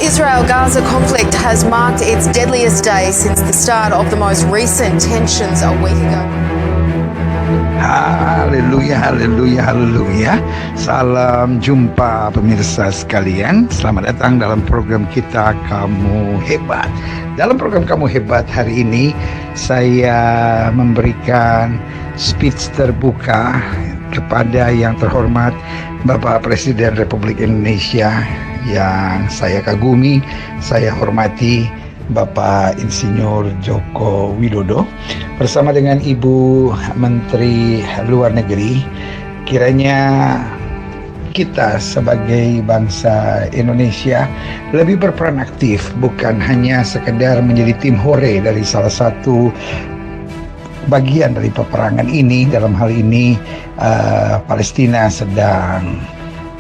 Israel-Gaza conflict has marked its deadliest day since the start of the most recent tensions a week ago. Haleluya, haleluya, haleluya. Salam jumpa pemirsa sekalian. Selamat datang dalam program kita Kamu Hebat. Dalam program Kamu Hebat hari ini saya memberikan speech terbuka kepada yang terhormat Bapak Presiden Republik Indonesia yang saya kagumi, saya hormati, Bapak Insinyur Joko Widodo bersama dengan Ibu Menteri Luar Negeri. Kiranya kita sebagai bangsa Indonesia lebih berperan aktif, bukan hanya sekedar menjadi tim hore dari salah satu bagian dari peperangan ini. Dalam hal ini Palestina sedang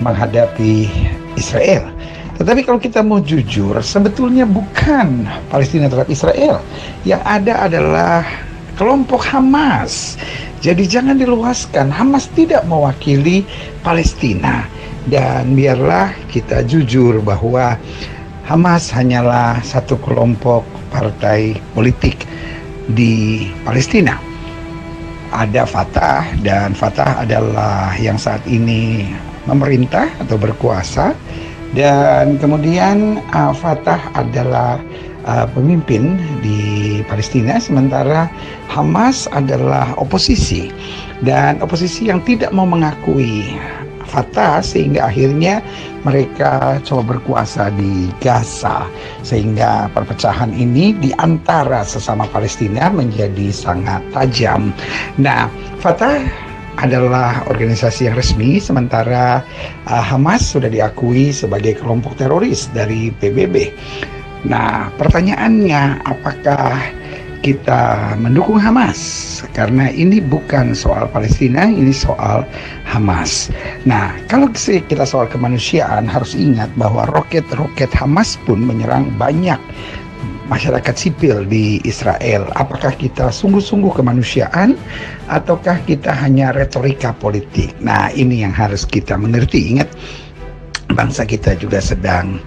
menghadapi Israel. Tetapi kalau kita mau jujur, sebetulnya bukan Palestina terhadap Israel. Yang ada adalah kelompok Hamas. Jadi jangan diluaskan, Hamas tidak mewakili Palestina. Dan biarlah kita jujur bahwa Hamas hanyalah satu kelompok partai politik di Palestina. Ada Fatah, dan Fatah adalah yang saat ini memerintah atau berkuasa. Dan kemudian Fatah adalah pemimpin di Palestina, sementara Hamas adalah oposisi, dan oposisi yang tidak mau mengakui Fatah, sehingga akhirnya mereka coba berkuasa di Gaza, sehingga perpecahan ini di antara sesama Palestina menjadi sangat tajam. Nah, Fatah adalah organisasi yang resmi, sementara Hamas sudah diakui sebagai kelompok teroris dari PBB. Nah, pertanyaannya, apakah kita mendukung Hamas? Karena ini bukan soal Palestina, ini soal Hamas. Nah, kalau kita soal kemanusiaan, harus ingat bahwa roket-roket Hamas pun menyerang banyak masyarakat sipil di Israel. Apakah kita sungguh-sungguh kemanusiaan ataukah kita hanya retorika politik? Nah, ini yang harus kita mengerti. Ingat, bangsa kita juga sedang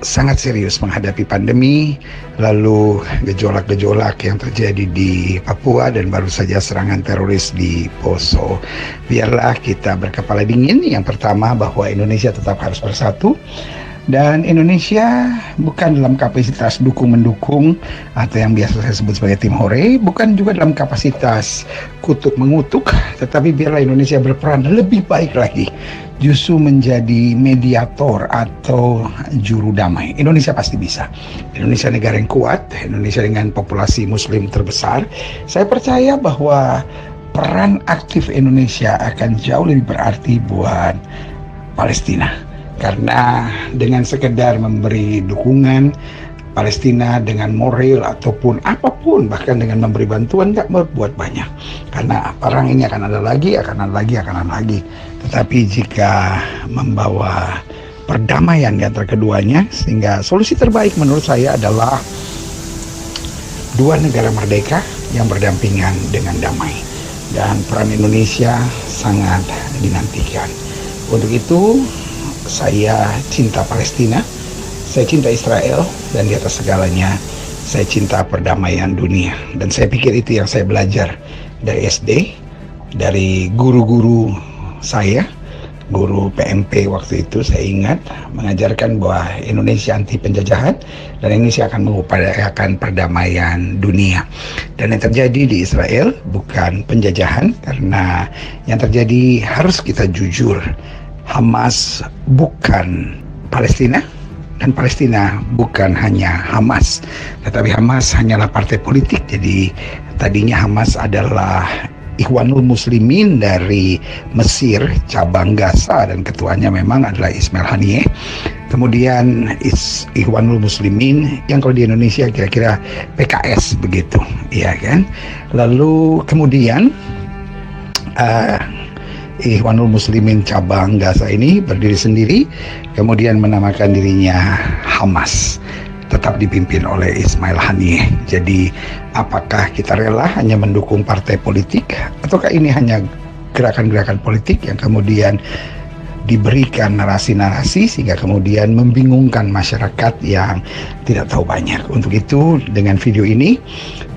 sangat serius menghadapi pandemi, lalu gejolak-gejolak yang terjadi di Papua, dan baru saja serangan teroris di Poso. Biarlah kita berkepala dingin. Yang pertama, bahwa Indonesia tetap harus bersatu. Dan Indonesia bukan dalam kapasitas dukung-mendukung atau yang biasa saya sebut sebagai tim hore, bukan juga dalam kapasitas kutuk-mengutuk, tetapi biarlah Indonesia berperan lebih baik lagi, justru menjadi mediator atau juru damai. Indonesia pasti bisa. Indonesia negara yang kuat, Indonesia dengan populasi muslim terbesar. Saya percaya bahwa peran aktif Indonesia akan jauh lebih berarti buat Palestina. Karena dengan sekedar memberi dukungan Palestina dengan moral ataupun apapun, bahkan dengan memberi bantuan, nggak berbuat banyak. Karena perang ini akan ada lagi. Tetapi jika membawa perdamaian di antara keduanya, sehingga solusi terbaik menurut saya adalah dua negara merdeka yang berdampingan dengan damai. Dan peran Indonesia sangat dinantikan. Untuk itu, saya cinta Palestina, saya cinta Israel, dan di atas segalanya saya cinta perdamaian dunia. Dan saya pikir itu yang saya belajar dari SD, dari guru-guru saya, guru PMP waktu itu. Saya ingat mengajarkan bahwa Indonesia anti penjajahan dan Indonesia akan mengupayakan perdamaian dunia. Dan yang terjadi di Israel bukan penjajahan, karena yang terjadi, harus kita jujur, Hamas bukan Palestina, dan Palestina bukan hanya Hamas, tetapi Hamas hanyalah partai politik. Jadi tadinya Hamas adalah Ikhwanul Muslimin dari Mesir, cabang Gaza, dan ketuanya memang adalah Ismail Haniyeh. Kemudian Ikhwanul Muslimin yang kalau di Indonesia kira-kira PKS begitu, ya kan? Lalu kemudian Ikhwanul Muslimin cabang Gaza ini berdiri sendiri, kemudian menamakan dirinya Hamas, tetap dipimpin oleh Ismail Haniyeh. Jadi apakah kita rela hanya mendukung partai politik, ataukah ini hanya gerakan-gerakan politik yang kemudian diberikan narasi-narasi sehingga kemudian membingungkan masyarakat yang tidak tahu banyak. Untuk itu dengan video ini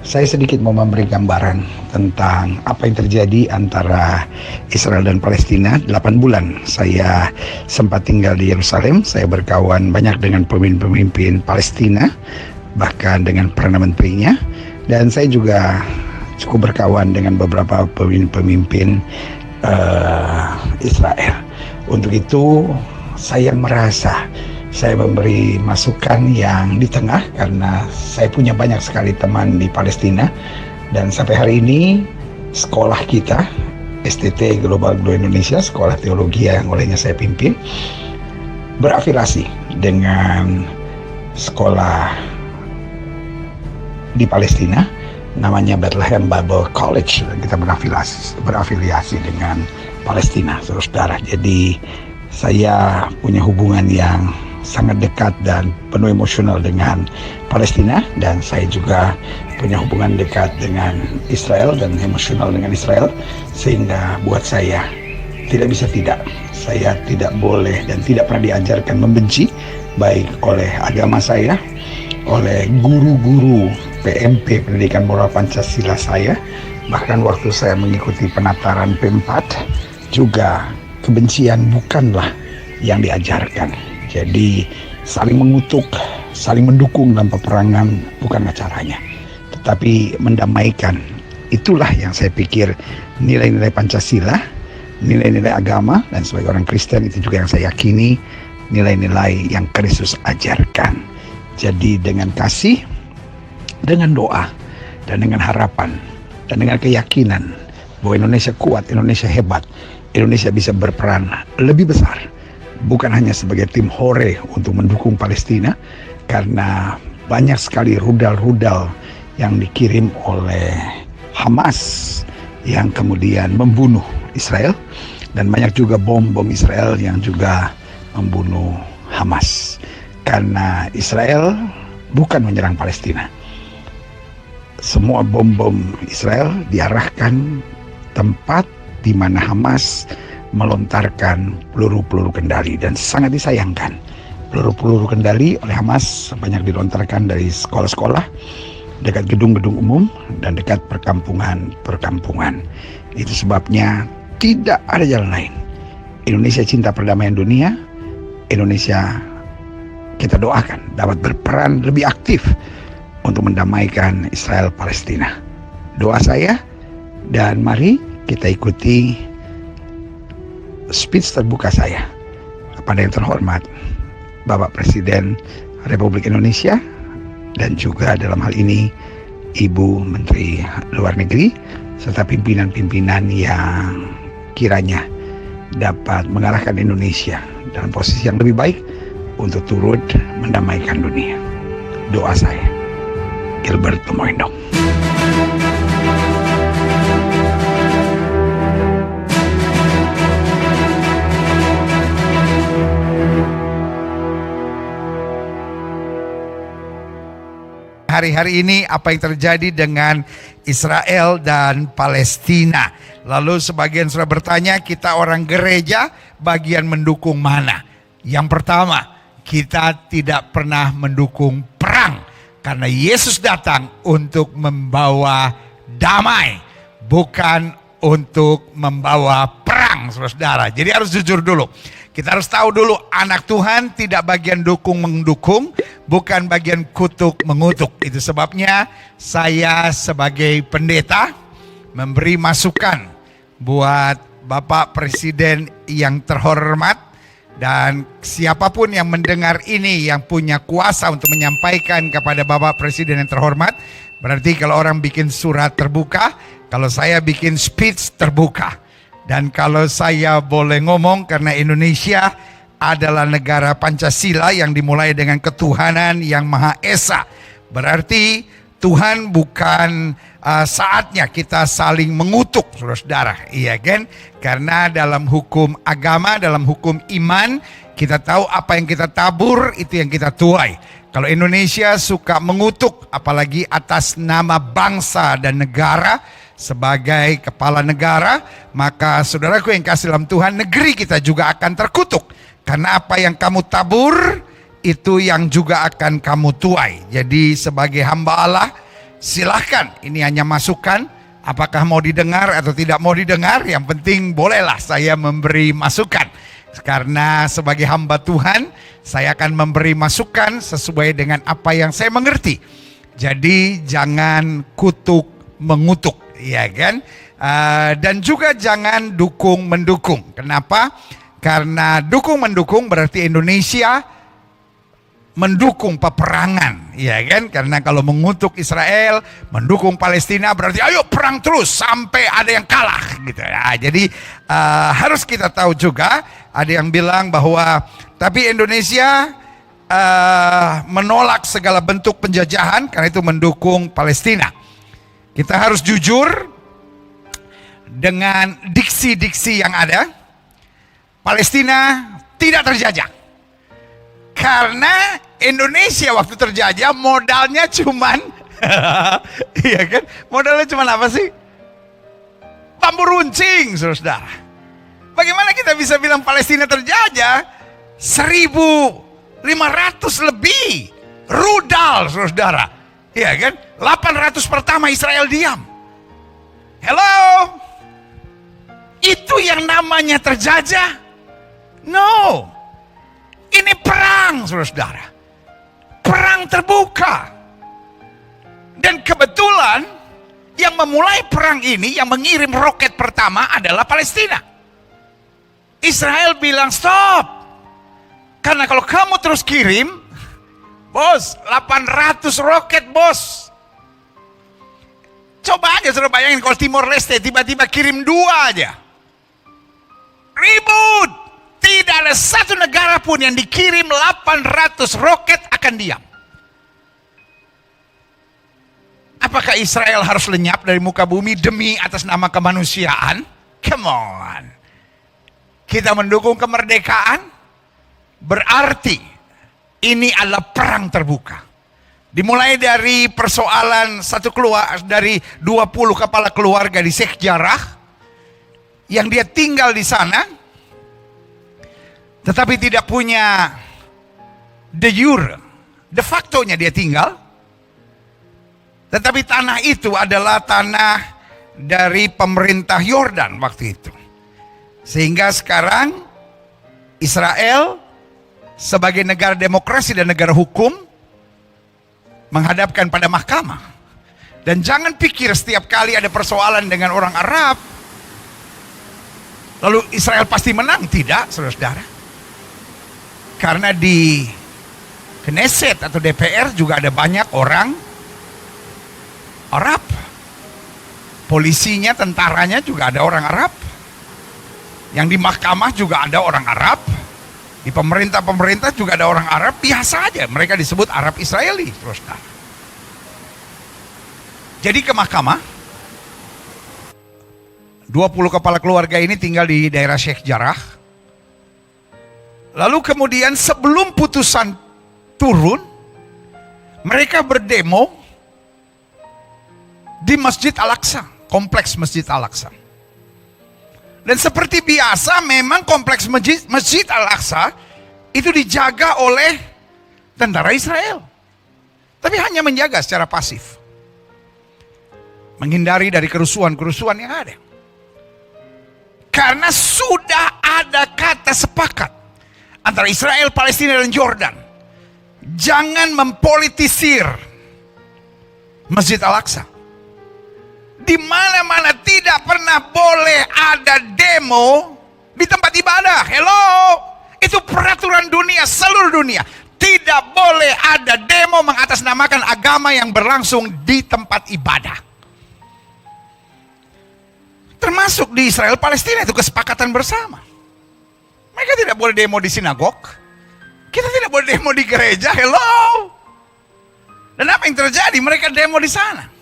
saya sedikit mau memberi gambaran tentang apa yang terjadi antara Israel dan Palestina. 8 bulan saya sempat tinggal di Yerusalem. Saya berkawan banyak dengan pemimpin-pemimpin Palestina, bahkan dengan Perdana Menterinya. Dan saya juga cukup berkawan dengan beberapa pemimpin Israel. Untuk itu saya merasa saya memberi masukan yang di tengah karena saya punya banyak sekali teman di Palestina. Dan sampai hari ini sekolah kita STT Global Glo Indonesia, sekolah teologi yang olehnya saya pimpin, berafiliasi dengan sekolah di Palestina namanya Bethlehem Bible College, dan kita berafiliasi dengan Palestina, saudara. Jadi saya punya hubungan yang sangat dekat dan penuh emosional dengan Palestina, dan saya juga punya hubungan dekat dengan Israel dan emosional dengan Israel, sehingga buat saya tidak bisa tidak. Saya tidak boleh dan tidak pernah diajarkan membenci, baik oleh agama saya, oleh guru-guru PMP Pendidikan Moral Pancasila saya, bahkan waktu saya mengikuti penataran P4 juga kebencian bukanlah yang diajarkan. Jadi saling mengutuk, saling mendukung dalam peperangan bukanlah caranya, tetapi mendamaikan. Itulah yang saya pikir nilai-nilai Pancasila, nilai-nilai agama, dan sebagai orang Kristen itu juga yang saya yakini nilai-nilai yang Kristus ajarkan. Jadi dengan kasih, dengan doa, dan dengan harapan, dan dengan keyakinan bahwa Indonesia kuat, Indonesia hebat, Indonesia bisa berperan lebih besar, bukan hanya sebagai tim hore untuk mendukung Palestina, karena banyak sekali rudal-rudal yang dikirim oleh Hamas yang kemudian membunuh Israel, dan banyak juga bom-bom Israel yang juga membunuh Hamas. Karena Israel bukan menyerang Palestina. Semua bom-bom Israel diarahkan tempat di mana Hamas melontarkan peluru-peluru kendali, dan sangat disayangkan peluru-peluru kendali oleh Hamas banyak dilontarkan dari sekolah-sekolah, dekat gedung-gedung umum, dan dekat perkampungan-perkampungan. Itu sebabnya tidak ada jalan lain. Indonesia cinta perdamaian dunia. Indonesia kita doakan dapat berperan lebih aktif untuk mendamaikan Israel Palestina. Doa saya, dan mari kita ikuti speech terbuka saya kepada yang terhormat Bapak Presiden Republik Indonesia, dan juga dalam hal ini Ibu Menteri Luar Negeri, serta pimpinan-pimpinan yang kiranya dapat mengarahkan Indonesia dalam posisi yang lebih baik untuk turut mendamaikan dunia. Doa saya, Gilbert Tumoindo. Hari-hari ini apa yang terjadi dengan Israel dan Palestina. Lalu sebagian sudah bertanya, kita orang gereja bagian mendukung mana? Yang pertama, kita tidak pernah mendukung perang, karena Yesus datang untuk membawa damai, bukan untuk membawa perang, saudara. Jadi harus jujur dulu. Kita harus tahu dulu, anak Tuhan tidak bagian dukung-mendukung, bukan bagian kutuk-mengutuk. Itu sebabnya saya sebagai pendeta memberi masukan buat Bapak Presiden yang terhormat, dan siapapun yang mendengar ini yang punya kuasa untuk menyampaikan kepada Bapak Presiden yang terhormat. Berarti kalau orang bikin surat terbuka, kalau saya bikin speech terbuka. Dan kalau saya boleh ngomong, karena Indonesia adalah negara Pancasila yang dimulai dengan ketuhanan yang Maha Esa. Berarti Tuhan bukan saatnya kita saling mengutuk, saudara-saudara. Iya kan? Karena dalam hukum agama, dalam hukum iman, kita tahu apa yang kita tabur, itu yang kita tuai. Kalau Indonesia suka mengutuk, apalagi atas nama bangsa dan negara, sebagai kepala negara, maka saudaraku yang kasih dalam Tuhan, negeri kita juga akan terkutuk. Karena apa yang kamu tabur, itu yang juga akan kamu tuai. Jadi sebagai hamba Allah, silahkan, ini hanya masukan. Apakah mau didengar atau tidak mau didengar, yang penting bolehlah saya memberi masukan. Karena sebagai hamba Tuhan, saya akan memberi masukan sesuai dengan apa yang saya mengerti. Jadi jangan kutuk mengutuk, ya kan? Dan juga jangan dukung mendukung. Kenapa? Karena dukung mendukung berarti Indonesia mendukung peperangan, ya kan? Karena kalau mengutuk Israel, mendukung Palestina berarti ayo perang terus sampai ada yang kalah, gitu. Nah, jadi harus kita tahu juga, ada yang bilang bahwa tapi Indonesia menolak segala bentuk penjajahan karena itu mendukung Palestina. Kita harus jujur dengan diksi-diksi yang ada. Palestina tidak terjajah. Karena Indonesia waktu terjajah modalnya cuman iya kan? Modalnya cuman apa sih? Bambu runcing, saudara. Bagaimana kita bisa bilang Palestina terjajah? 1.500 lebih rudal, saudara. Iya kan? 800 pertama Israel diam. Hello? Itu yang namanya terjajah? No. Ini perang, saudara. Perang terbuka. Dan kebetulan yang memulai perang ini, yang mengirim roket pertama adalah Palestina. Israel bilang stop. Karena kalau kamu terus kirim, bos, 800 roket, bos. Coba aja saudara bayangin kalau Timor Leste tiba-tiba kirim 2 aja. Ribut. Tidak ada satu negara pun yang dikirim 800 roket akan diam. Apakah Israel harus lenyap dari muka bumi demi atas nama kemanusiaan? Come on. Kita mendukung kemerdekaan, berarti ini adalah perang terbuka. Dimulai dari persoalan dari 20 kepala keluarga di Sheikh Jarrah yang dia tinggal di sana, tetapi tidak punya de jure, de facto-nya dia tinggal. Tetapi tanah itu adalah tanah dari pemerintah Yordan waktu itu. Sehingga sekarang Israel sebagai negara demokrasi dan negara hukum menghadapkan pada mahkamah. Dan jangan pikir setiap kali ada persoalan dengan orang Arab, lalu Israel pasti menang. Tidak, saudara-saudara. Karena di Knesset atau DPR juga ada banyak orang Arab. Polisinya, tentaranya juga ada orang Arab. Yang di mahkamah juga ada orang Arab. Di pemerintah juga ada orang Arab. Biasa aja, mereka disebut Arab Israeli. Terus, jadi ke mahkamah, 20 kepala keluarga ini tinggal di daerah Sheikh Jarrah. Lalu kemudian sebelum putusan turun, mereka berdemo di Masjid Al-Aqsa, kompleks Masjid Al-Aqsa. Dan seperti biasa memang kompleks Masjid Al-Aqsa itu dijaga oleh tentara Israel. Tapi hanya menjaga secara pasif. Menghindari dari kerusuhan-kerusuhan yang ada. Karena sudah ada kata sepakat antara Israel, Palestina, dan Jordan. Jangan mempolitisir Masjid Al-Aqsa. Di mana-mana tidak pernah boleh ada demo di tempat ibadah. Hello, itu peraturan dunia, seluruh dunia. Tidak boleh ada demo mengatasnamakan agama yang berlangsung di tempat ibadah. Termasuk di Israel, Palestina, itu kesepakatan bersama. Mereka tidak boleh demo di sinagog. Kita tidak boleh demo di gereja. Hello. Dan apa yang terjadi? Mereka demo di sana.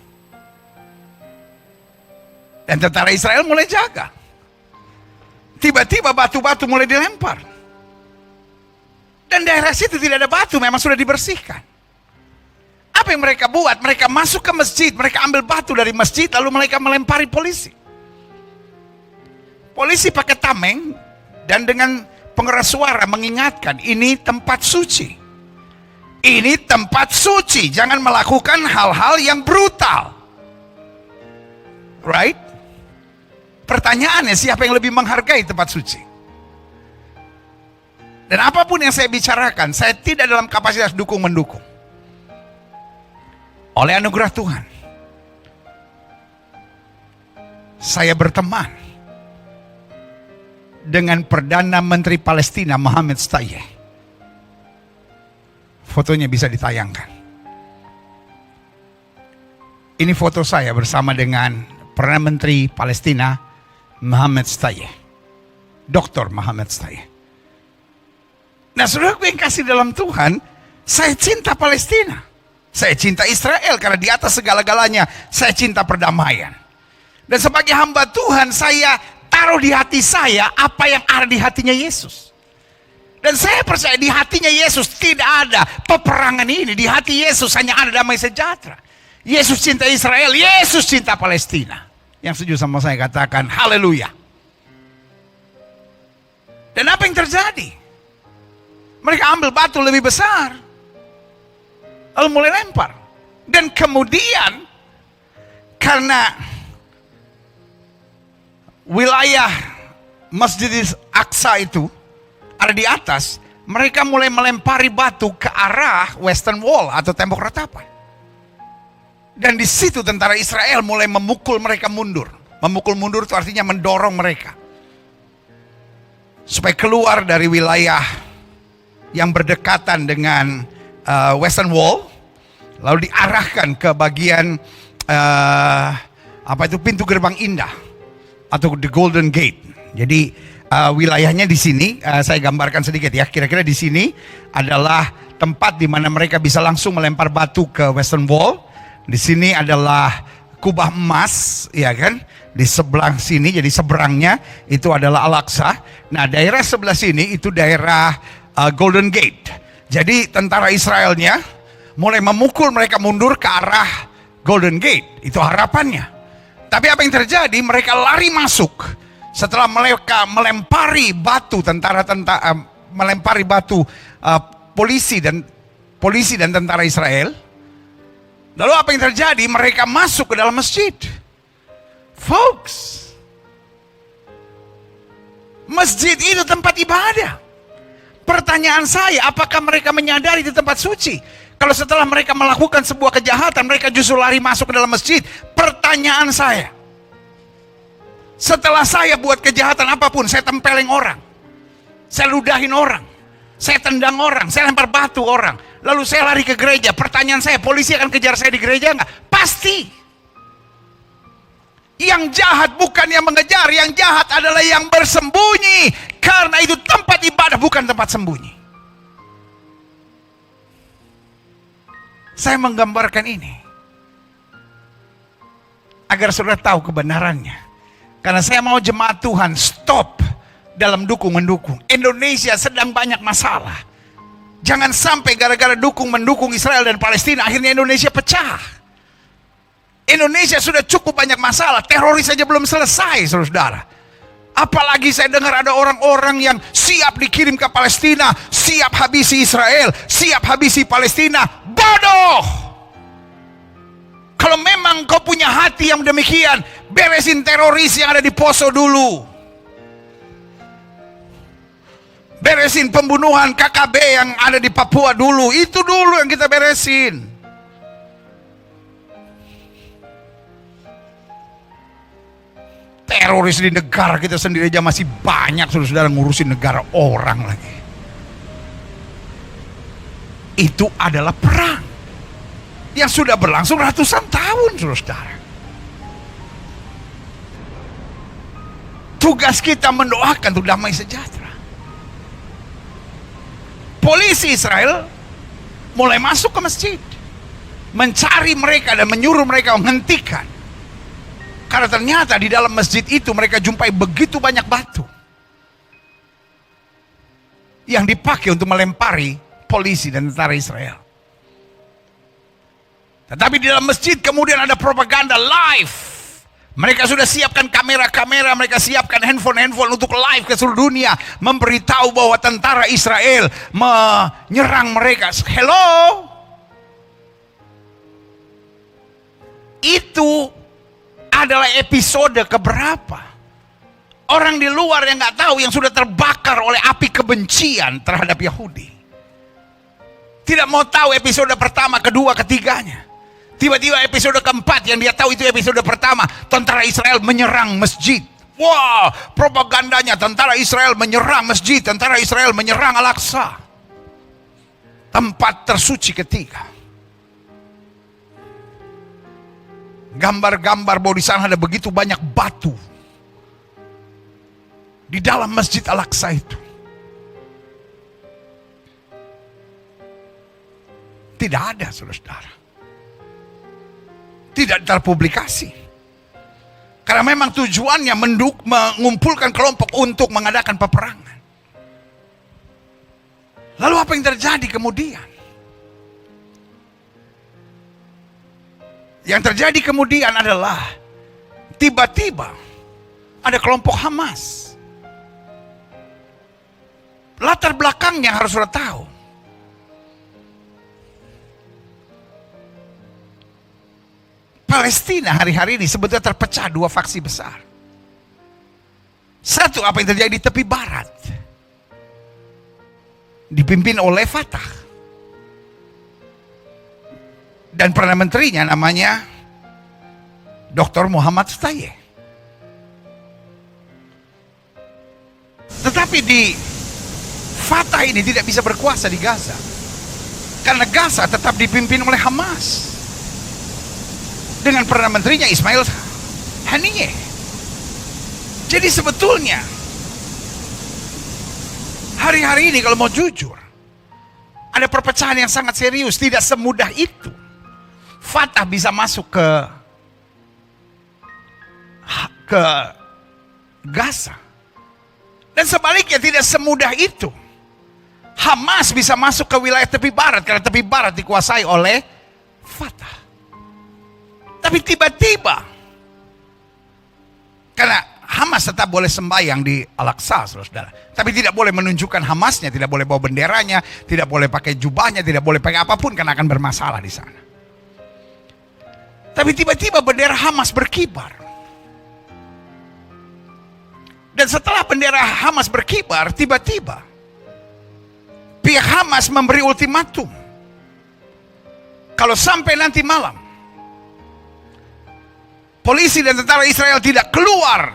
Dan tentara Israel mulai jaga. Tiba-tiba batu-batu mulai dilempar. Dan daerah situ tidak ada batu, memang sudah dibersihkan. Apa yang mereka buat? Mereka masuk ke masjid, mereka ambil batu dari masjid, lalu mereka melempari polisi. Polisi pakai tameng dan dengan pengeras suara mengingatkan, ini tempat suci. Ini tempat suci, jangan melakukan hal-hal yang brutal. Right? Pertanyaannya, siapa yang lebih menghargai tempat suci? Dan apapun yang saya bicarakan, saya tidak dalam kapasitas dukung-mendukung. Oleh anugerah Tuhan, saya berteman dengan Perdana Menteri Palestina Mohammed Shtayyeh. Fotonya bisa ditayangkan. Ini foto saya bersama dengan Perdana Menteri Palestina Mohammed Shtayyeh, Dr. Mohammed Shtayyeh. Nah, saudaraku yang kasih dalam Tuhan, saya cinta Palestina. Saya cinta Israel karena di atas segala-galanya saya cinta perdamaian. Dan sebagai hamba Tuhan, saya taruh di hati saya apa yang ada di hatinya Yesus. Dan saya percaya di hatinya Yesus tidak ada peperangan ini. Di hati Yesus hanya ada damai sejahtera. Yesus cinta Israel, Yesus cinta Palestina. Yang setuju sama saya katakan haleluya. Dan apa yang terjadi? Mereka ambil batu lebih besar, lalu mulai lempar. Dan kemudian karena wilayah Masjid Aqsa itu ada di atas, mereka mulai melempari batu ke arah Western Wall atau tembok ratapan. Dan di situ tentara Israel mulai memukul mereka mundur. Memukul mundur itu artinya mendorong mereka supaya keluar dari wilayah yang berdekatan dengan Western Wall, lalu diarahkan ke bagian pintu gerbang indah atau the Golden Gate. Jadi wilayahnya di sini saya gambarkan sedikit ya. Kira-kira di sini adalah tempat di mana mereka bisa langsung melempar batu ke Western Wall. Di sini adalah kubah emas, ya kan? Di sebelah sini, jadi seberangnya itu adalah Al-Aqsa. Nah, daerah sebelah sini itu daerah Golden Gate. Jadi tentara Israelnya mulai memukul mereka mundur ke arah Golden Gate. Itu harapannya. Tapi apa yang terjadi? Mereka lari masuk. Setelah mereka melempari batu melempari batu polisi dan tentara Israel. Lalu apa yang terjadi? Mereka masuk ke dalam masjid. Folks, masjid itu tempat ibadah. Pertanyaan saya, apakah mereka menyadari di tempat suci? Kalau setelah mereka melakukan sebuah kejahatan, mereka justru lari masuk ke dalam masjid. Pertanyaan saya, setelah saya buat kejahatan apapun, saya tempeleng orang, saya ludahin orang, saya tendang orang, saya lempar batu orang, lalu saya lari ke gereja. Pertanyaan saya, polisi akan kejar saya di gereja nggak? Pasti. Yang jahat bukan yang mengejar, yang jahat adalah yang bersembunyi. Karena itu tempat ibadah, bukan tempat sembunyi. Saya menggambarkan ini agar saudara tahu kebenarannya. Karena saya mau jemaat Tuhan stop dalam dukung-mendukung. Indonesia sedang banyak masalah. Jangan sampai gara-gara dukung-mendukung Israel dan Palestina akhirnya Indonesia pecah. Indonesia sudah cukup banyak masalah. Teroris saja belum selesai, saudara. Apalagi saya dengar ada orang-orang yang siap dikirim ke Palestina, siap habisi Israel, siap habisi Palestina. Bodoh! Kalau memang kau punya hati yang demikian, beresin teroris yang ada di Poso dulu. Beresin pembunuhan KKB yang ada di Papua dulu. Itu dulu yang kita beresin. Teroris di negara kita sendiri aja masih banyak, saudara-saudara, ngurusin negara orang lagi. Itu adalah perang yang sudah berlangsung ratusan tahun, saudara. Tugas kita mendoakan untuk damai sejahtera. Polisi Israel mulai masuk ke masjid, mencari mereka dan menyuruh mereka menghentikan. Karena ternyata di dalam masjid itu mereka jumpai begitu banyak batu yang dipakai untuk melempari polisi dan tentara Israel. Tetapi di dalam masjid kemudian ada propaganda live. Mereka sudah siapkan kamera-kamera, mereka siapkan handphone-handphone untuk live ke seluruh dunia, memberitahu bahwa tentara Israel menyerang mereka. Hello? Itu adalah episode keberapa? Orang di luar yang nggak tahu, yang sudah terbakar oleh api kebencian terhadap Yahudi. Tidak mau tahu episode pertama, kedua, ketiganya. Tiba-tiba episode keempat yang dia tahu itu episode pertama. Tentara Israel menyerang masjid. Wah, propagandanya tentara Israel menyerang masjid. Tentara Israel menyerang Al-Aqsa. Tempat tersuci ketiga. Gambar-gambar bahwa di sana ada begitu banyak batu. Di dalam masjid Al-Aqsa itu. Tidak ada, saudara-saudara. Tidak terpublikasi. Karena memang tujuannya mengumpulkan kelompok untuk mengadakan peperangan. Lalu apa yang terjadi kemudian? Yang terjadi kemudian adalah tiba-tiba ada kelompok Hamas. Latar belakangnya harus sudah tahu. Palestina hari-hari ini sebetulnya terpecah dua faksi besar. Satu, apa yang terjadi di tepi barat, dipimpin oleh Fatah. Dan Perdana Menterinya namanya Dr. Muhammad Shtayyeh. Tetapi di Fatah ini tidak bisa berkuasa di Gaza. Karena Gaza tetap dipimpin oleh Hamas. Dengan Perdana Menterinya Ismail Haniyeh. Jadi sebetulnya hari-hari ini kalau mau jujur, ada perpecahan yang sangat serius. Tidak semudah itu Fatah bisa masuk ke Gaza. Dan sebaliknya tidak semudah itu Hamas bisa masuk ke wilayah tepi barat, karena tepi barat dikuasai oleh Fatah. Tapi tiba-tiba, karena Hamas tetap boleh sembahyang di Al-Aqsa, saudara. Tapi tidak boleh menunjukkan Hamasnya, tidak boleh bawa benderanya, tidak boleh pakai jubahnya, tidak boleh pakai apapun karena akan bermasalah di sana. Tapi tiba-tiba bendera Hamas berkibar. Dan setelah bendera Hamas berkibar, tiba-tiba pihak Hamas memberi ultimatum. Kalau sampai nanti malam polisi dan tentara Israel tidak keluar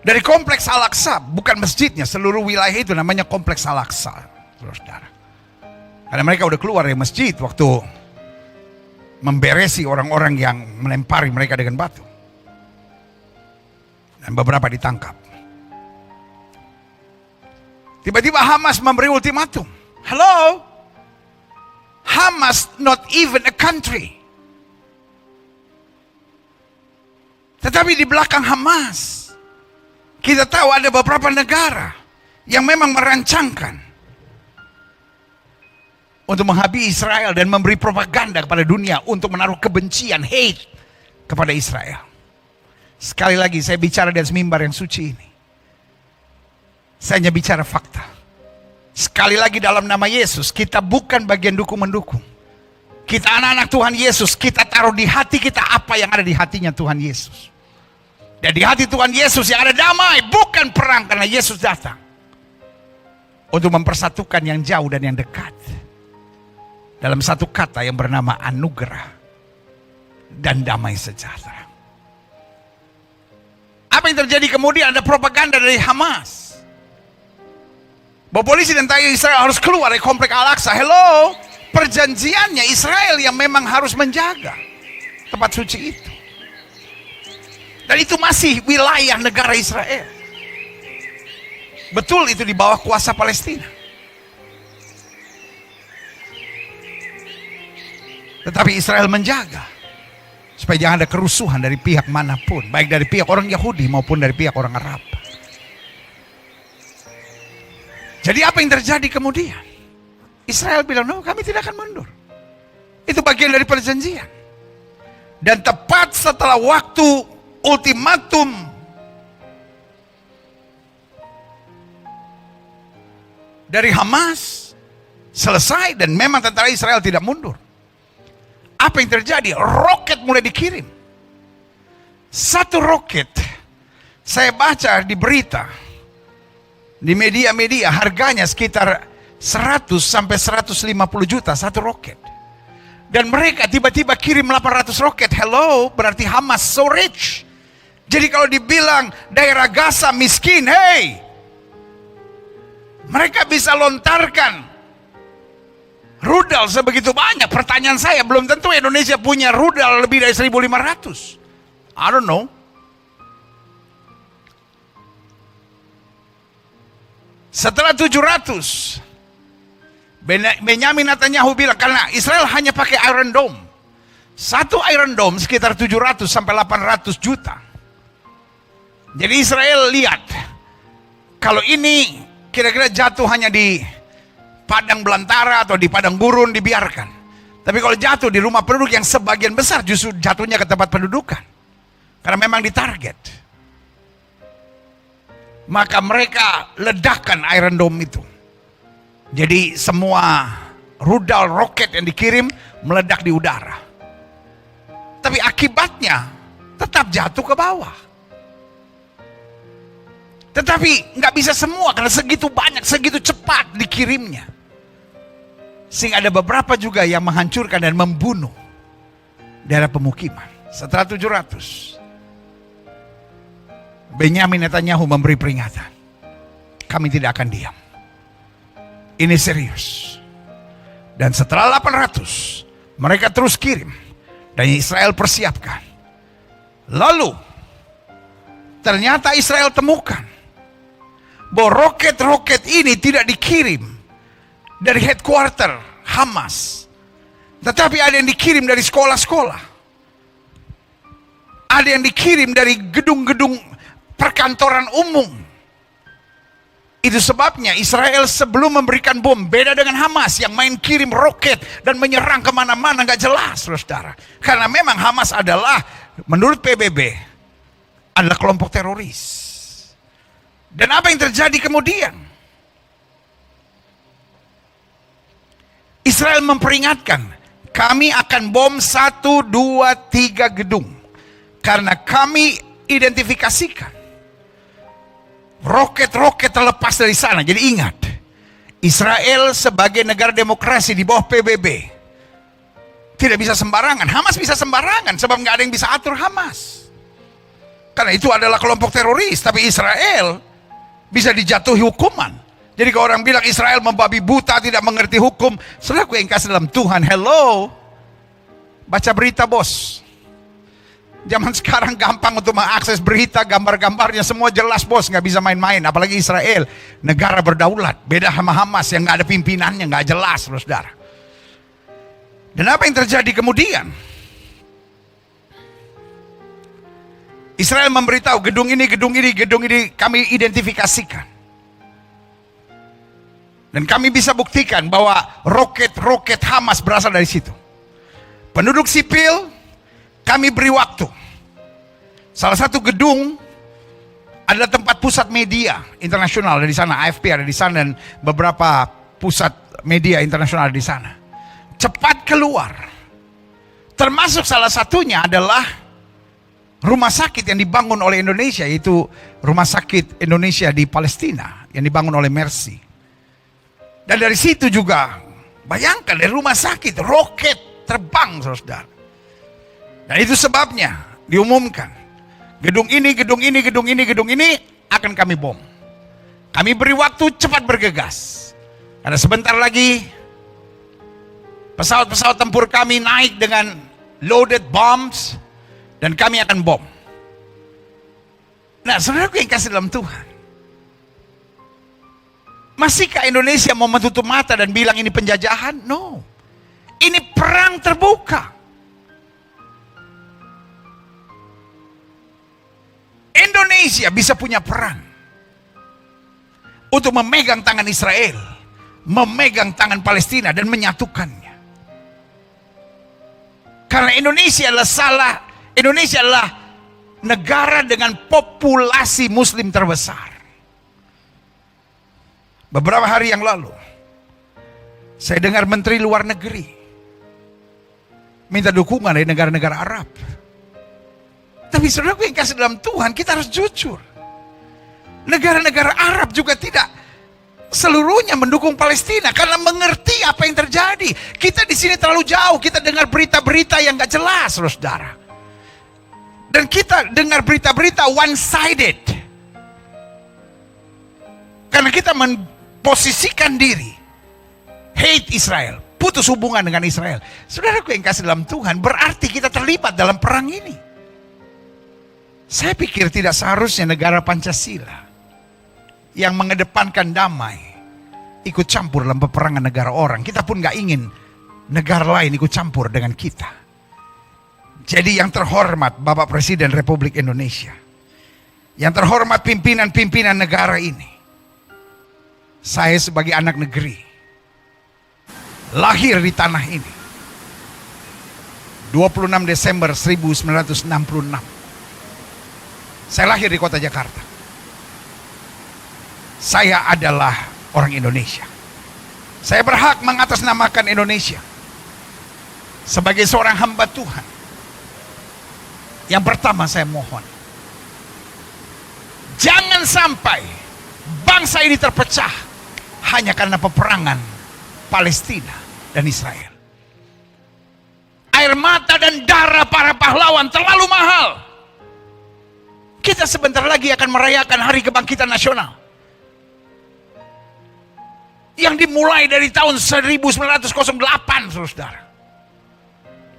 dari kompleks Al-Aqsa, bukan masjidnya, seluruh wilayah itu namanya kompleks Al-Aqsa, saudara. Karena mereka udah keluar dari masjid waktu memberesi orang-orang yang melempari mereka dengan batu. Dan beberapa ditangkap. Tiba-tiba Hamas memberi ultimatum. Hello? Hamas not even a country. Tetapi di belakang Hamas, kita tahu ada beberapa negara yang memang merancangkan untuk menghabisi Israel dan memberi propaganda kepada dunia untuk menaruh kebencian, hate kepada Israel. Sekali lagi saya bicara di atas mimbar yang suci ini. Saya hanya bicara fakta. Sekali lagi dalam nama Yesus, kita bukan bagian dukung-mendukung. Kita anak-anak Tuhan Yesus, kita taruh di hati kita apa yang ada di hatinya Tuhan Yesus. Dan di hati Tuhan Yesus yang ada damai, bukan perang, karena Yesus datang untuk mempersatukan yang jauh dan yang dekat. Dalam satu kata yang bernama anugerah dan damai sejahtera. Apa yang terjadi kemudian? Ada propaganda dari Hamas bahwa polisi dan tentara Israel harus keluar dari komplek Al-Aqsa. Hello? Perjanjiannya Israel yang memang harus menjaga tempat suci itu. Dan itu masih wilayah negara Israel. Betul itu di bawah kuasa Palestina. Tetapi Israel menjaga supaya jangan ada kerusuhan dari pihak manapun, baik dari pihak orang Yahudi maupun dari pihak orang Arab. Jadi apa yang terjadi kemudian? Israel bilang, no, kami tidak akan mundur. Itu bagian dari perjanjian. Dan tepat setelah waktu ultimatum dari Hamas selesai, dan memang tentara Israel tidak mundur, apa yang terjadi? Roket mulai dikirim. Satu roket, saya baca di berita, di media-media, harganya sekitar 100 sampai 150 juta satu roket. Dan mereka tiba-tiba kirim 800 roket. Hello, berarti Hamas so rich. Jadi kalau dibilang daerah Gaza miskin, hey, mereka bisa lontarkan rudal sebegitu banyak. Pertanyaan saya, belum tentu Indonesia punya rudal lebih dari 1.500. I don't know. Setelah 700, Benyamin Netanyahu bilang, karena Israel hanya pakai Iron Dome. Satu Iron Dome sekitar 700 sampai 800 juta. Jadi Israel lihat, kalau ini kira-kira jatuh hanya di padang belantara atau di padang gurun dibiarkan. Tapi kalau jatuh di rumah penduduk yang sebagian besar justru jatuhnya ke tempat pendudukan. Karena memang ditarget. Maka mereka ledakan Iron Dome itu. Jadi semua rudal roket yang dikirim meledak di udara. Tapi akibatnya tetap jatuh ke bawah. Tetapi nggak bisa semua karena segitu banyak, segitu cepat dikirimnya. Sehingga ada beberapa juga yang menghancurkan dan membunuh daerah pemukiman. Setelah 700, Benyamin Netanyahu memberi peringatan. Kami tidak akan diam. Ini serius. Dan setelah 800, mereka terus kirim. Dan Israel persiapkan. Lalu, ternyata Israel temukan bahwa roket-roket ini tidak dikirim dari headquarter Hamas. Tetapi ada yang dikirim dari sekolah-sekolah. Ada yang dikirim dari gedung-gedung perkantoran umum. Itu sebabnya Israel sebelum memberikan bom, beda dengan Hamas yang main kirim roket dan menyerang kemana-mana, gak jelas, saudara. Karena memang Hamas adalah, menurut PBB, adalah kelompok teroris. Dan apa yang terjadi kemudian? Israel memperingatkan, kami akan bom 1, 2, 3 gedung. Karena kami identifikasikan roket-roket terlepas dari sana. Jadi ingat, Israel sebagai negara demokrasi di bawah PBB tidak bisa sembarangan. Hamas bisa sembarangan sebab nggak ada yang bisa atur Hamas. Karena itu adalah kelompok teroris. Tapi Israel bisa dijatuhi hukuman. Jadi kalau orang bilang Israel membabi buta, tidak mengerti hukum, saudaraku yang kasih dalam Tuhan, hello, baca berita bos. Zaman sekarang gampang untuk mengakses berita, gambar-gambarnya semua jelas bos, nggak bisa main-main. Apalagi Israel, negara berdaulat, beda sama Hamas yang nggak ada pimpinannya, nggak jelas, saudara. Dan apa yang terjadi kemudian? Israel memberitahu gedung ini kami identifikasikan. Dan kami bisa buktikan bahwa roket-roket Hamas berasal dari situ. Penduduk sipil, kami beri waktu. Salah satu gedung adalah tempat pusat media internasional ada di sana, AFP ada di sana dan beberapa pusat media internasional di sana. Cepat keluar. Termasuk salah satunya adalah rumah sakit yang dibangun oleh Indonesia, yaitu Rumah Sakit Indonesia di Palestina yang dibangun oleh Mercy. Dan dari situ juga, bayangkan dari rumah sakit roket terbang, saudara. Dan itu sebabnya diumumkan gedung ini akan kami bom. Kami beri waktu, cepat bergegas. Karena sebentar lagi pesawat-pesawat tempur kami naik dengan loaded bombs dan kami akan bom. Nah, saudaraku yang kasih dalam Tuhan, masihkah Indonesia mau menutup mata dan bilang ini penjajahan? No. Ini perang terbuka. Indonesia bisa punya peran untuk memegang tangan Israel, memegang tangan Palestina dan menyatukannya. Karena Indonesia adalah negara dengan populasi Muslim terbesar. Beberapa hari yang lalu, saya dengar Menteri Luar Negeri minta dukungan dari negara-negara Arab. Tapi saudaraku yang kasih dalam Tuhan, kita harus jujur. Negara-negara Arab juga tidak seluruhnya mendukung Palestina karena mengerti apa yang terjadi. Kita di sini terlalu jauh, kita dengar berita-berita yang gak jelas, saudara. Dan kita dengar berita-berita one-sided. Karena kita memposisikan diri hate Israel, putus hubungan dengan Israel. Saudaraku yang kasih dalam Tuhan, berarti kita terlibat dalam perang ini. Saya pikir tidak seharusnya negara Pancasila yang mengedepankan damai ikut campur dalam peperangan negara orang. Kita pun gak ingin negara lain ikut campur dengan kita. Jadi yang terhormat Bapak Presiden Republik Indonesia, yang terhormat pimpinan-pimpinan negara ini, saya sebagai anak negeri, lahir di tanah ini 26 Desember 1966. Saya lahir di kota Jakarta. Saya adalah orang Indonesia. Saya berhak mengatasnamakan Indonesia sebagai seorang hamba Tuhan. Yang pertama saya mohon, jangan sampai bangsa ini terpecah hanya karena peperangan Palestina dan Israel. Air mata dan darah para pahlawan terlalu mahal. Kita sebentar lagi akan merayakan Hari Kebangkitan Nasional yang dimulai dari tahun 1908, saudara.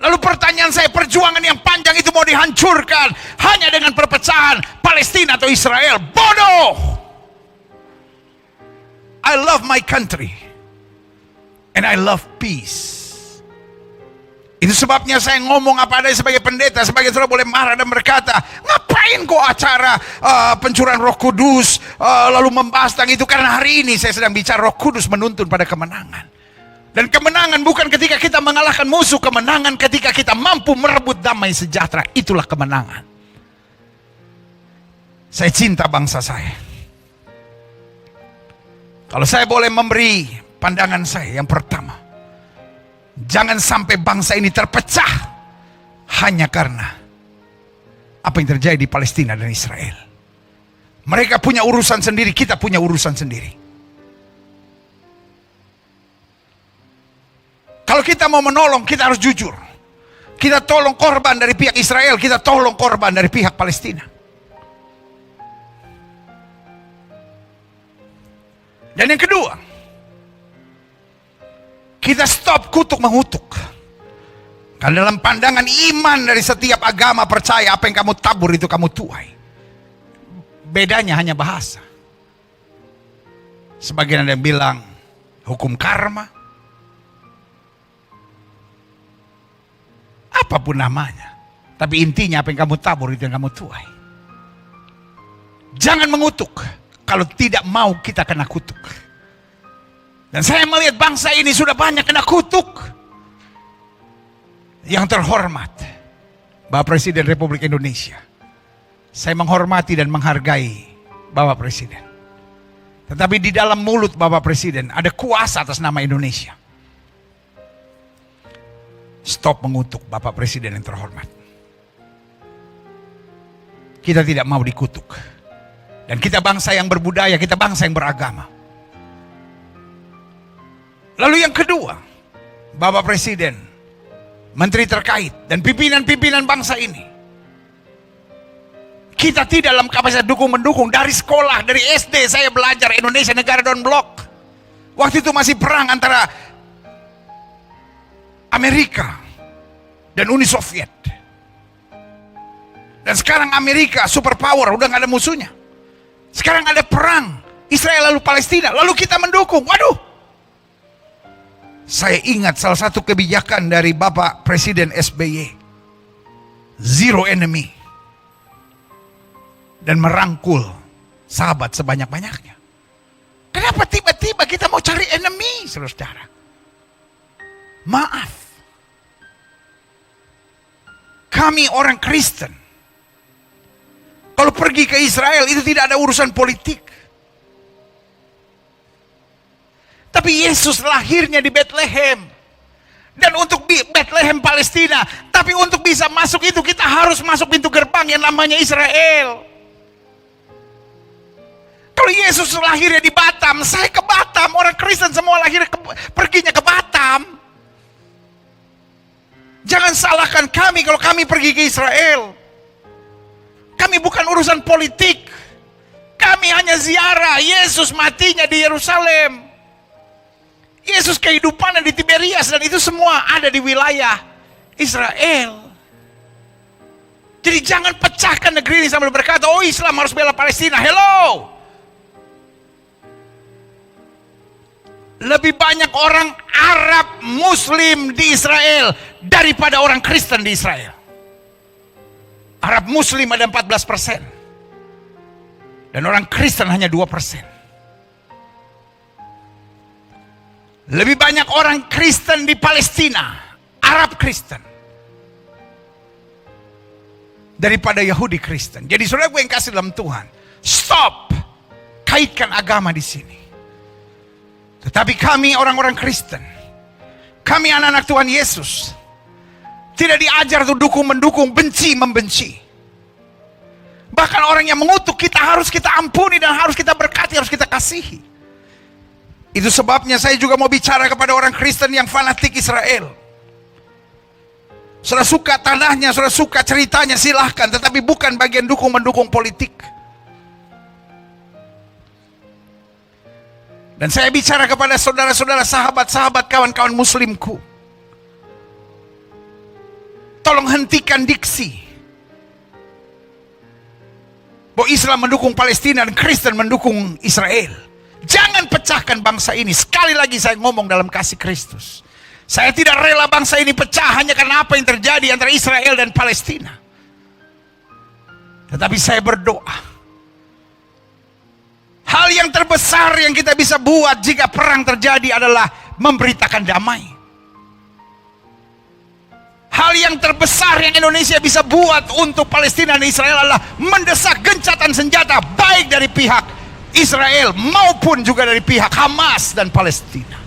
Lalu pertanyaan saya, perjuangan yang panjang itu mau dihancurkan hanya dengan perpecahan Palestina atau Israel? Bodoh! I love my country and I love peace. Itu sebabnya saya ngomong apa adanya sebagai pendeta. Sebagai saudara boleh marah dan berkata, ngapain kok acara pencurahan Roh Kudus lalu membahas tentang itu? Karena hari ini saya sedang bicara Roh Kudus menuntun pada kemenangan. Dan kemenangan bukan ketika kita mengalahkan musuh. Kemenangan ketika kita mampu merebut damai sejahtera. Itulah kemenangan. Saya cinta bangsa saya. Kalau saya boleh memberi pandangan saya, yang pertama, jangan sampai bangsa ini terpecah hanya karena apa yang terjadi di Palestina dan Israel. Mereka punya urusan sendiri, kita punya urusan sendiri. Kalau kita mau menolong, kita harus jujur. Kita tolong korban dari pihak Israel, kita tolong korban dari pihak Palestina. Dan yang kedua, kita stop kutuk mengutuk. Karena dalam pandangan iman dari setiap agama percaya apa yang kamu tabur itu kamu tuai. Bedanya hanya bahasa. Sebagian ada yang bilang hukum karma. Apapun namanya. Tapi intinya apa yang kamu tabur itu yang kamu tuai. Jangan mengutuk kalau tidak mau kita kena kutuk. Dan saya melihat bangsa ini sudah banyak kena kutuk. Yang terhormat Bapak Presiden Republik Indonesia, saya menghormati dan menghargai Bapak Presiden. Tetapi di dalam mulut Bapak Presiden ada kuasa atas nama Indonesia. Stop mengutuk Bapak Presiden yang terhormat. Kita tidak mau dikutuk. Dan kita bangsa yang berbudaya, kita bangsa yang beragama. Lalu yang kedua, Bapak Presiden, menteri terkait, dan pimpinan-pimpinan bangsa ini, kita tidak dalam kapasitas dukung-mendukung. Dari sekolah, dari SD saya belajar Indonesia negara non blok. Waktu itu masih perang antara Amerika dan Uni Soviet. Dan sekarang Amerika superpower, udah gak ada musuhnya. Sekarang ada perang Israel lalu Palestina, lalu kita mendukung. Waduh, saya ingat salah satu kebijakan dari Bapak Presiden SBY, zero enemy, dan merangkul sahabat sebanyak-banyaknya. Kenapa tiba-tiba kita mau cari enemy, saudara? Maaf, kami orang Kristen, kalau pergi ke Israel itu tidak ada urusan politik. Tapi Yesus lahirnya di Bethlehem. Dan untuk Bethlehem Palestina. Tapi untuk bisa masuk itu kita harus masuk pintu gerbang yang namanya Israel. Kalau Yesus lahirnya di Batam, saya ke Batam. Orang Kristen semua perginya ke Batam. Jangan salahkan kami kalau kami pergi ke Israel. Kami bukan urusan politik. Kami hanya ziarah. Yesus matinya di Yerusalem. Yesus kehidupannya di Tiberias, dan itu semua ada di wilayah Israel. Jadi jangan pecahkan negeri ini sambil berkata, oh Islam harus bela Palestina. Hello. Lebih banyak orang Arab Muslim di Israel daripada orang Kristen di Israel. Arab Muslim ada 14%. Dan orang Kristen hanya 2%. Lebih banyak orang Kristen di Palestina, Arab Kristen, daripada Yahudi Kristen. Jadi saudara gue yang kasih dalam Tuhan, stop kaitkan agama di sini. Tetapi kami orang-orang Kristen, kami anak-anak Tuhan Yesus, tidak diajar untuk dukung-mendukung, benci-membenci. Bahkan orang yang mengutuk kita harus kita ampuni dan harus kita berkati, harus kita kasihi. Itu sebabnya saya juga mau bicara kepada orang Kristen yang fanatik Israel. Saudara suka tanahnya, saudara suka ceritanya, silahkan. Tetapi bukan bagian dukung-mendukung politik. Dan saya bicara kepada saudara-saudara, sahabat-sahabat, kawan-kawan muslimku. Tolong hentikan diksi bahwa Islam mendukung Palestina dan Kristen mendukung Israel. Jangan pecahkan bangsa ini. Sekali lagi saya ngomong dalam kasih Kristus. Saya tidak rela bangsa ini pecah hanya karena apa yang terjadi antara Israel dan Palestina. Tetapi saya berdoa, hal yang terbesar yang kita bisa buat jika perang terjadi adalah memberitakan damai. Hal yang terbesar yang Indonesia bisa buat untuk Palestina dan Israel adalah mendesak gencatan senjata, baik dari pihak Israel maupun juga dari pihak Hamas dan Palestina.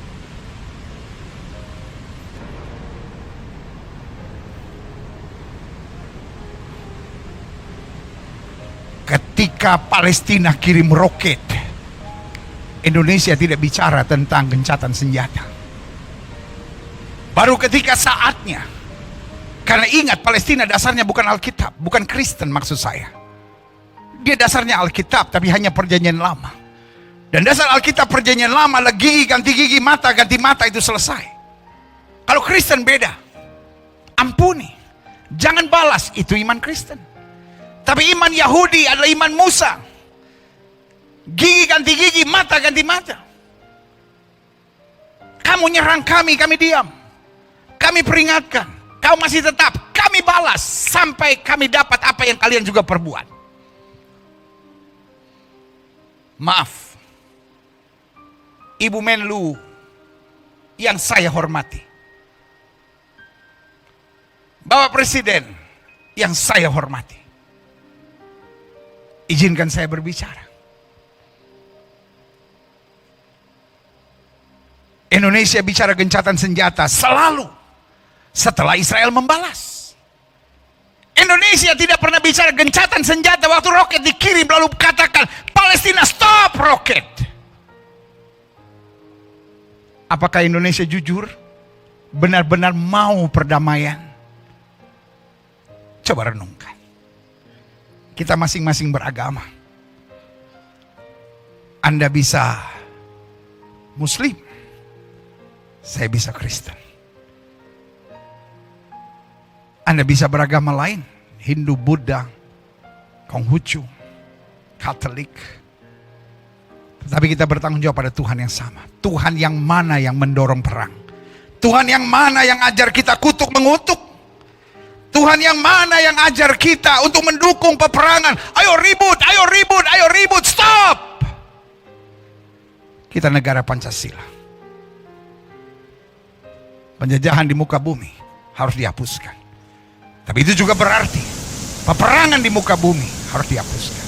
Ketika Palestina kirim roket, Indonesia tidak bicara tentang gencatan senjata. Baru ketika saatnya, karena ingat Palestina dasarnya bukan Alkitab, bukan Kristen maksud saya. Dia dasarnya Alkitab, tapi hanya perjanjian lama. Dan dasar Alkitab perjanjian lama adalah gigi ganti gigi, mata ganti mata, itu selesai. Kalau Kristen beda. Ampuni. Jangan balas, itu iman Kristen. Tapi iman Yahudi adalah iman Musa. Gigi ganti gigi, mata ganti mata. Kamu nyerang kami diam. Kami peringatkan. Kau masih tetap, kami balas. Sampai kami dapat apa yang kalian juga perbuat. Maaf, Ibu Menlu yang saya hormati, Bapak Presiden yang saya hormati, izinkan saya berbicara. Indonesia bicara gencatan senjata selalu setelah Israel membalas. Indonesia tidak pernah bicara gencatan senjata waktu roket dikirim lalu katakan Palestina stop roket. Apakah Indonesia jujur benar-benar mau perdamaian? Coba renungkan. Kita masing-masing beragama. Anda bisa Muslim, saya bisa Kristen. Anda bisa beragama lain, Hindu, Buddha, Konghucu, Katolik. Tetapi kita bertanggung jawab pada Tuhan yang sama. Tuhan yang mana yang mendorong perang? Tuhan yang mana yang ajar kita kutuk mengutuk? Tuhan yang mana yang ajar kita untuk mendukung peperangan? Ayo ribut, ayo ribut, ayo ribut, stop! Kita negara Pancasila. Penjajahan di muka bumi harus dihapuskan. Tapi itu juga berarti peperangan di muka bumi harus dihapuskan.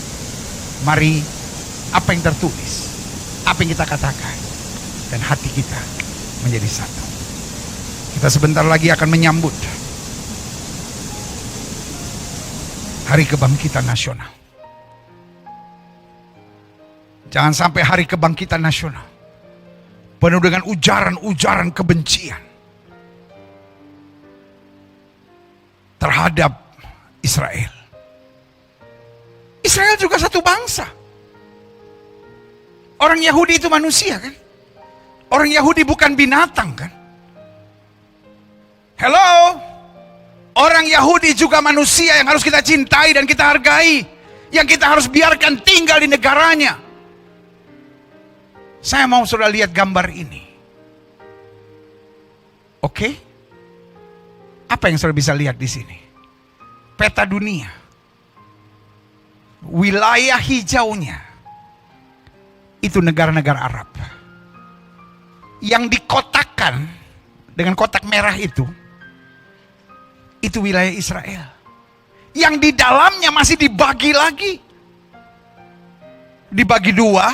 Mari apa yang tertulis, apa yang kita katakan, dan hati kita menjadi satu. Kita sebentar lagi akan menyambut Hari Kebangkitan Nasional. Jangan sampai Hari Kebangkitan Nasional penuh dengan ujaran-ujaran kebencian terhadap Israel. Israel juga satu bangsa. Orang Yahudi itu manusia kan? Orang Yahudi bukan binatang kan? Hello? Orang Yahudi juga manusia yang harus kita cintai dan kita hargai. Yang kita harus biarkan tinggal di negaranya. Saya mau saudara lihat gambar ini. Oke? Apa yang saudara bisa lihat di sini? Peta dunia. Wilayah hijaunya itu negara-negara Arab. Yang dikotakkan dengan kotak merah itu wilayah Israel. Yang di dalamnya masih dibagi lagi. Dibagi dua,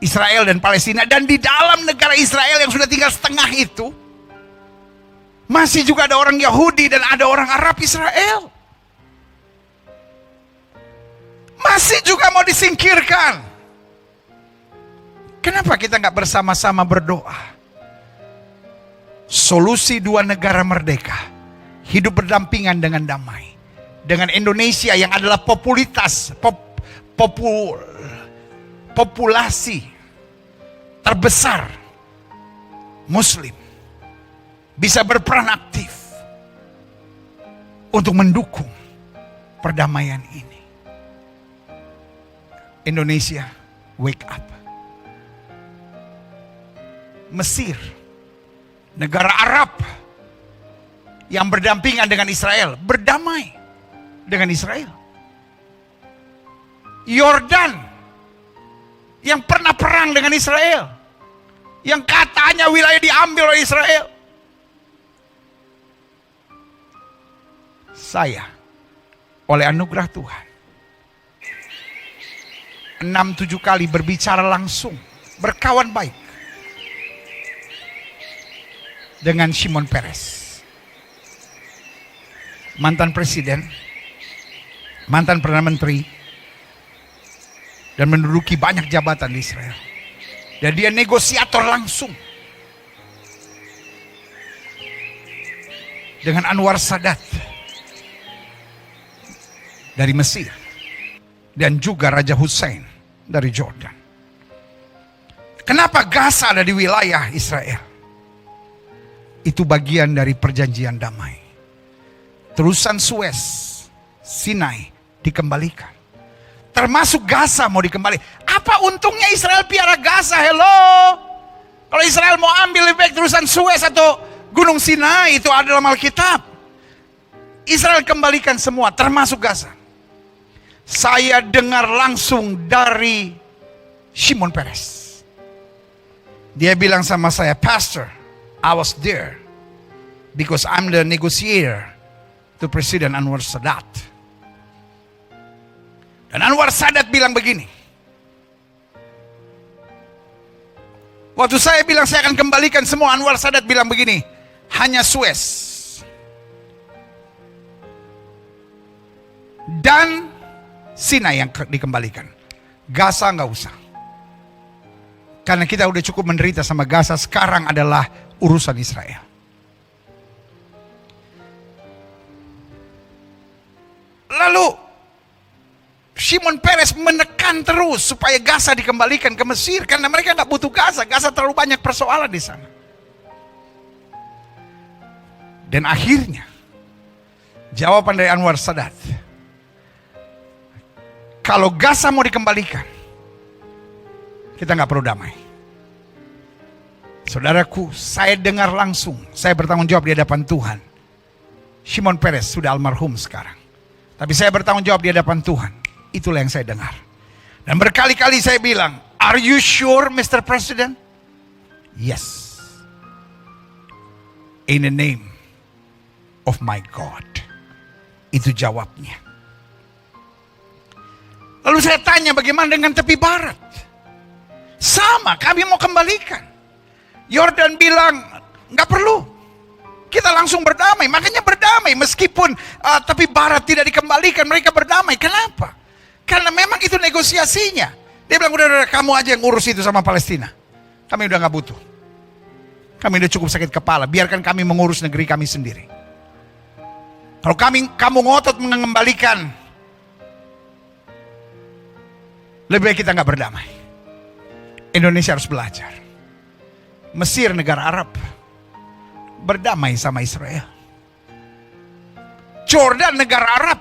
Israel dan Palestina. Dan di dalam negara Israel yang sudah tinggal setengah itu, masih juga ada orang Yahudi dan ada orang Arab Israel. Masih juga mau disingkirkan. Kenapa kita nggak bersama-sama berdoa? Solusi dua negara merdeka, hidup berdampingan dengan damai. Dengan Indonesia yang adalah populasi terbesar Muslim, bisa berperan aktif untuk mendukung perdamaian ini. Indonesia, wake up. Mesir, negara Arab yang berdampingan dengan Israel, berdamai dengan Israel. Yordan yang pernah perang dengan Israel, yang katanya wilayah diambil oleh Israel. Saya oleh anugerah Tuhan 6-7 kali berbicara langsung, berkawan baik dengan Shimon Peres, mantan presiden, mantan perdana menteri, dan menduduki banyak jabatan di Israel. Dan dia negosiator langsung dengan Anwar Sadat dari Mesir, dan juga Raja Hussein dari Jordan. Kenapa Gaza ada di wilayah Israel? Itu bagian dari perjanjian damai. Terusan Suez, Sinai dikembalikan. Termasuk Gaza mau dikembali. Apa untungnya Israel piara Gaza? Hello? Kalau Israel mau ambil lebih baik terusan Suez atau Gunung Sinai, itu ada dalam Alkitab. Israel kembalikan semua, termasuk Gaza. Saya dengar langsung dari Shimon Peres. Dia bilang sama saya, Pastor, I was there because I'm the negotiator to President Anwar Sadat. Dan Anwar Sadat bilang begini, waktu saya bilang saya akan kembalikan semua, Anwar Sadat bilang begini, hanya Suez dan Sinai yang dikembalikan, Gaza nggak usah. Karena kita udah cukup menderita sama Gaza, sekarang adalah urusan Israel. Lalu Shimon Peres menekan terus supaya Gaza dikembalikan ke Mesir, karena mereka nggak butuh Gaza. Gaza terlalu banyak persoalan di sana. Dan akhirnya jawaban dari Anwar Sadat, kalau Gaza mau dikembalikan, kita nggak perlu damai. Saudaraku, saya dengar langsung, saya bertanggung jawab di hadapan Tuhan. Shimon Peres sudah almarhum sekarang, tapi saya bertanggung jawab di hadapan Tuhan. Itulah yang saya dengar. Dan berkali-kali saya bilang, are you sure Mr. President? Yes. In the name of my God. Itu jawabnya. Lalu saya tanya, bagaimana dengan tepi barat? Sama, kami mau kembalikan. Yordan bilang, nggak perlu. Kita langsung berdamai, makanya berdamai. Meskipun tepi barat tidak dikembalikan, mereka berdamai. Kenapa? Karena memang itu negosiasinya. Dia bilang, udah kamu aja yang urus itu sama Palestina. Kami udah nggak butuh. Kami udah cukup sakit kepala, biarkan kami mengurus negeri kami sendiri. Kalau kamu ngotot mengembalikan, lebih baik kita nggak berdamai. Indonesia harus belajar. Mesir, negara Arab, berdamai sama Israel. Jordan, negara Arab,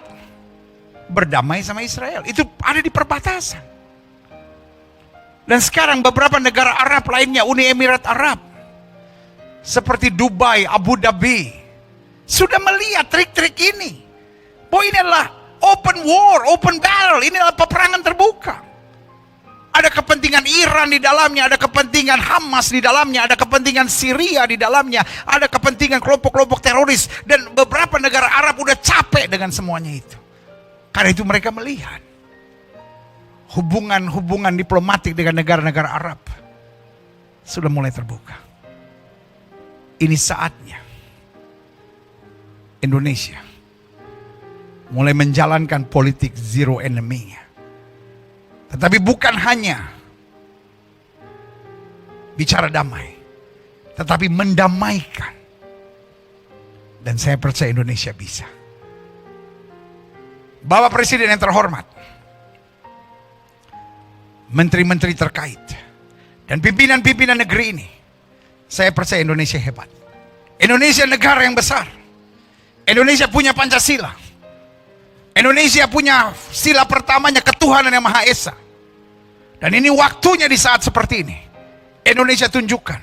berdamai sama Israel. Itu ada di perbatasan. Dan sekarang beberapa negara Arab lainnya, Uni Emirat Arab, seperti Dubai, Abu Dhabi, sudah melihat trik-trik ini. Bahwa ini adalah open war, open battle. Ini adalah peperangan terbuka. Ada kepentingan Iran di dalamnya, ada kepentingan Hamas di dalamnya, ada kepentingan Syria di dalamnya, ada kepentingan kelompok-kelompok teroris. Dan beberapa negara Arab udah capek dengan semuanya itu. Karena itu mereka melihat hubungan diplomatik dengan negara-negara Arab sudah mulai terbuka. Ini saatnya Indonesia mulai menjalankan politik zero enemy. Tetapi bukan hanya bicara damai, tetapi mendamaikan. Dan saya percaya Indonesia bisa. Bapak Presiden yang terhormat, menteri-menteri terkait, dan pimpinan-pimpinan negeri ini, saya percaya Indonesia hebat. Indonesia negara yang besar. Indonesia punya Pancasila. Indonesia punya sila pertamanya, ketuhanan yang Maha Esa. Dan ini waktunya di saat seperti ini, Indonesia tunjukkan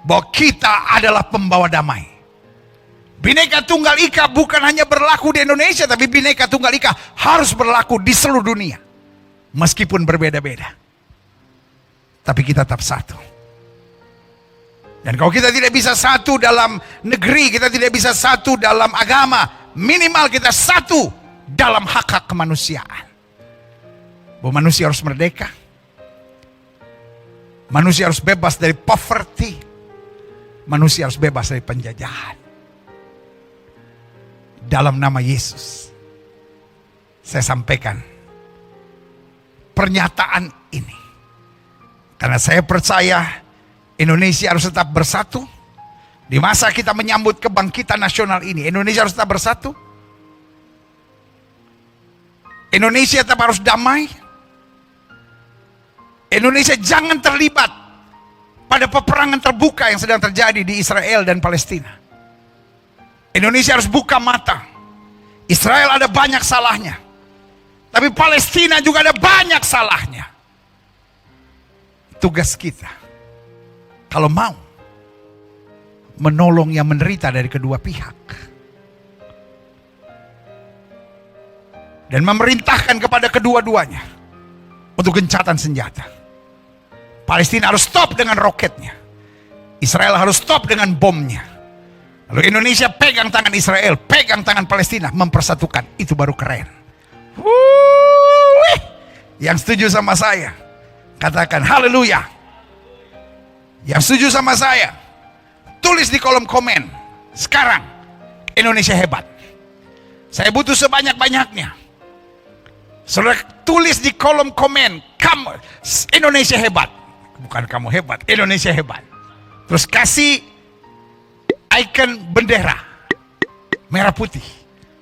bahwa kita adalah pembawa damai. Bhinneka Tunggal Ika bukan hanya berlaku di Indonesia, tapi Bhinneka Tunggal Ika harus berlaku di seluruh dunia. Meskipun berbeda-beda, tapi kita tetap satu. Dan kalau kita tidak bisa satu dalam negeri, kita tidak bisa satu dalam agama, minimal kita satu dalam hak-hak kemanusiaan. Bahwa manusia harus merdeka, manusia harus bebas dari poverty, manusia harus bebas dari penjajahan. Dalam nama Yesus, saya sampaikan pernyataan ini. Karena saya percaya Indonesia harus tetap bersatu. Di masa kita menyambut kebangkitan nasional ini, Indonesia harus tetap bersatu. Indonesia tetap harus damai. Indonesia jangan terlibat pada peperangan terbuka yang sedang terjadi di Israel dan Palestina. Indonesia harus buka mata. Israel ada banyak salahnya, tapi Palestina juga ada banyak salahnya. Tugas kita, kalau mau, menolong yang menderita dari kedua pihak. Dan memerintahkan kepada kedua-duanya untuk gencatan senjata. Palestina harus stop dengan roketnya. Israel harus stop dengan bomnya. Lalu Indonesia pegang tangan Israel, pegang tangan Palestina, mempersatukan. Itu baru keren. Yang setuju sama saya, katakan haleluya. Yang setuju sama saya, tulis di kolom komen. Sekarang Indonesia hebat. Saya butuh sebanyak-banyaknya. Saudara tulis di kolom komen, kamu Indonesia hebat. Bukan kamu hebat, Indonesia hebat. Terus kasih icon bendera merah putih.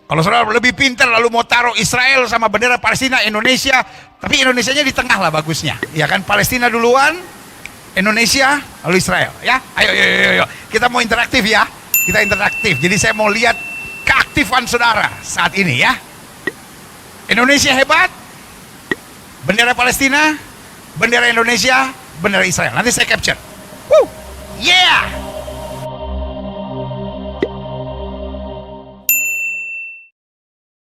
Kalau saudara lebih pintar lalu mau taruh Israel sama bendera Palestina, Indonesia, tapi Indonesianya di tengah lah bagusnya. Ya kan, Palestina duluan, Indonesia, lalu Israel. Ya, ayo. Kita mau interaktif ya. Kita interaktif. Jadi saya mau lihat keaktifan saudara saat ini ya. Indonesia hebat, bendera Palestina, bendera Indonesia, bendera Israel. Nanti saya capture. Yeah.